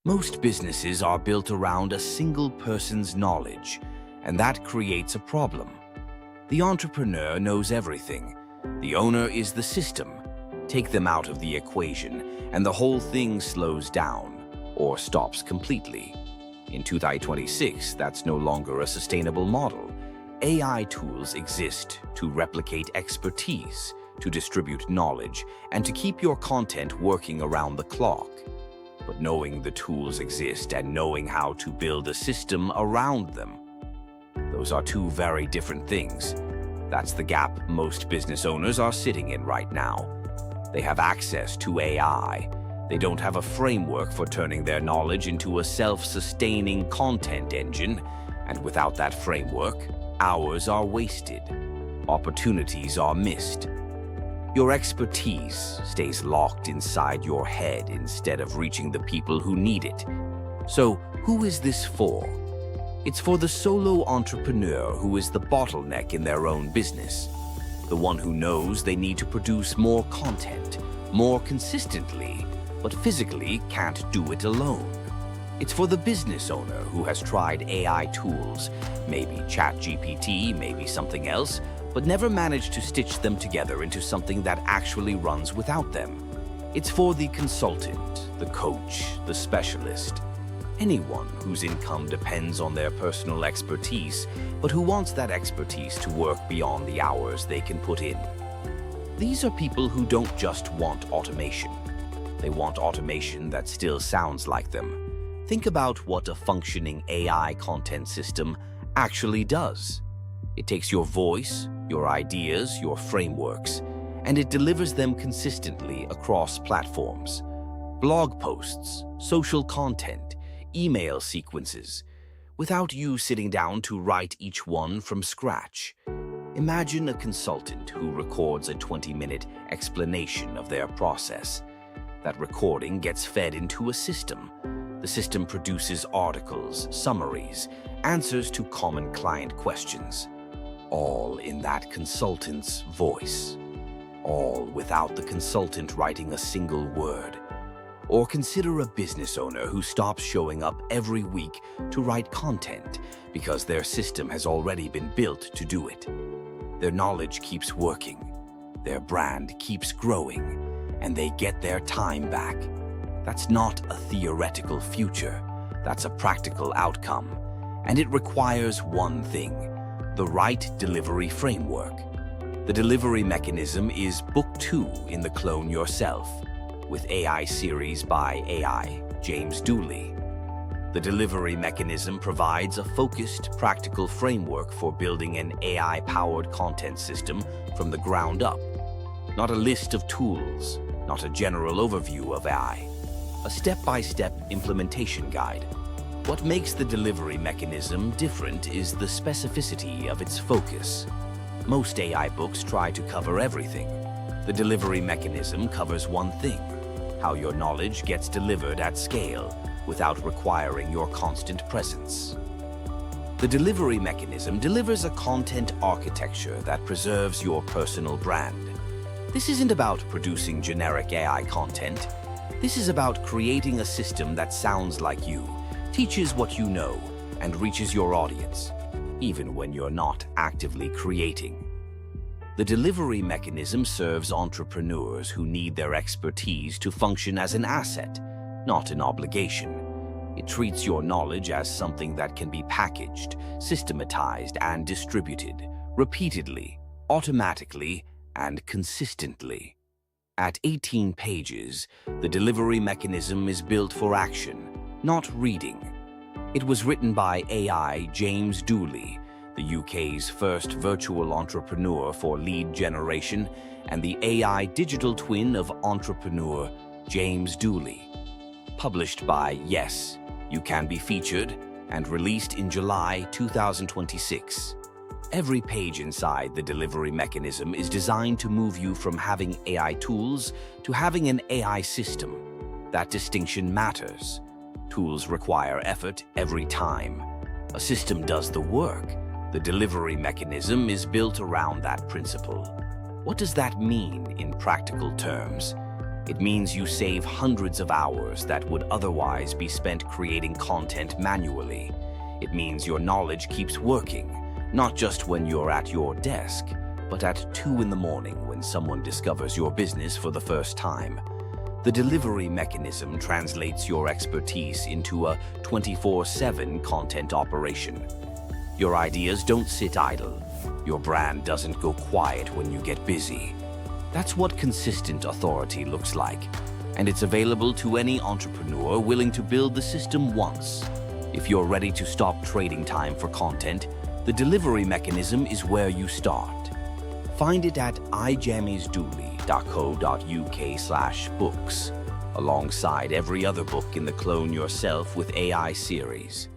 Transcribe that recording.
Most businesses are built around a single person's knowledge, and that creates a problem. The entrepreneur knows everything. The owner is the system. Take them out of the equation, and the whole thing slows down or stops completely. In 2026, that's no longer a sustainable model. AI tools exist to replicate expertise, to distribute knowledge, and to keep your content working around the clock. But knowing the tools exist and knowing how to build a system around them, those are two very different things. That's the gap most business owners are sitting in right now. They have access to AI. They don't have a framework for turning their knowledge into a self-sustaining content engine, and without that framework, hours are wasted. Opportunities are missed. Your expertise stays locked inside your head instead of reaching the people who need it. So, who is this for? It's for the solo entrepreneur who is the bottleneck in their own business. The one who knows they need to produce more content, more consistently, but physically can't do it alone. It's for the business owner who has tried AI tools, maybe ChatGPT, maybe something else, but never managed to stitch them together into something that actually runs without them. It's for the consultant, the coach, the specialist, anyone whose income depends on their personal expertise, but who wants that expertise to work beyond the hours they can put in. These are people who don't just want automation. They want automation that still sounds like them. Think about what a functioning AI content system actually does. It takes your voice, your ideas, your frameworks, and it delivers them consistently across platforms. Blog posts, social content, email sequences, without you sitting down to write each one from scratch. Imagine a consultant who records a 20-minute explanation of their process. That recording gets fed into a system. The system produces articles, summaries, answers to common client questions, all in that consultant's voice, all without the consultant writing a single word. Or consider a business owner who stops showing up every week to write content because their system has already been built to do it. Their knowledge keeps working, their brand keeps growing, and they get their time back. That's not a theoretical future, that's a practical outcome. And it requires one thing: the right delivery framework. The delivery mechanism is Book 2 in the Clone Yourself, with AI series by AI, James Dooley. The delivery mechanism provides a focused, practical framework for building an AI-powered content system from the ground up. Not a list of tools, not a general overview of AI. A step-by-step implementation guide. What makes the delivery mechanism different is the specificity of its focus. Most AI books try to cover everything. The delivery mechanism covers one thing: how your knowledge gets delivered at scale without requiring your constant presence. The delivery mechanism delivers a content architecture that preserves your personal brand. This isn't about producing generic AI content. This is about creating a system that sounds like you, teaches what you know, and reaches your audience, even when you're not actively creating. The delivery mechanism serves entrepreneurs who need their expertise to function as an asset, not an obligation. It treats your knowledge as something that can be packaged, systematized, and distributed, repeatedly, automatically, and consistently. At 18 pages, the delivery mechanism is built for action, not reading. It was written by AI James Dooley, the UK's first virtual entrepreneur for lead generation and the AI digital twin of entrepreneur James Dooley. Published by Yes, You Can Be Featured and released in July 2026. Every page inside the delivery mechanism is designed to move you from having AI tools to having an AI system. That distinction matters. Tools require effort every time. A system does the work. The delivery mechanism is built around that principle. What does that mean in practical terms? It means you save hundreds of hours that would otherwise be spent creating content manually. It means your knowledge keeps working, not just when you're at your desk, but at 2 in the morning when someone discovers your business for the first time. The delivery mechanism translates your expertise into a 24/7 content operation. Your ideas don't sit idle. Your brand doesn't go quiet when you get busy. That's what consistent authority looks like, and it's available to any entrepreneur willing to build the system once. If you're ready to stop trading time for content, the delivery mechanism is where you start. Find it at ijammysdooley.co.uk/books, alongside every other book in the Clone Yourself with AI series.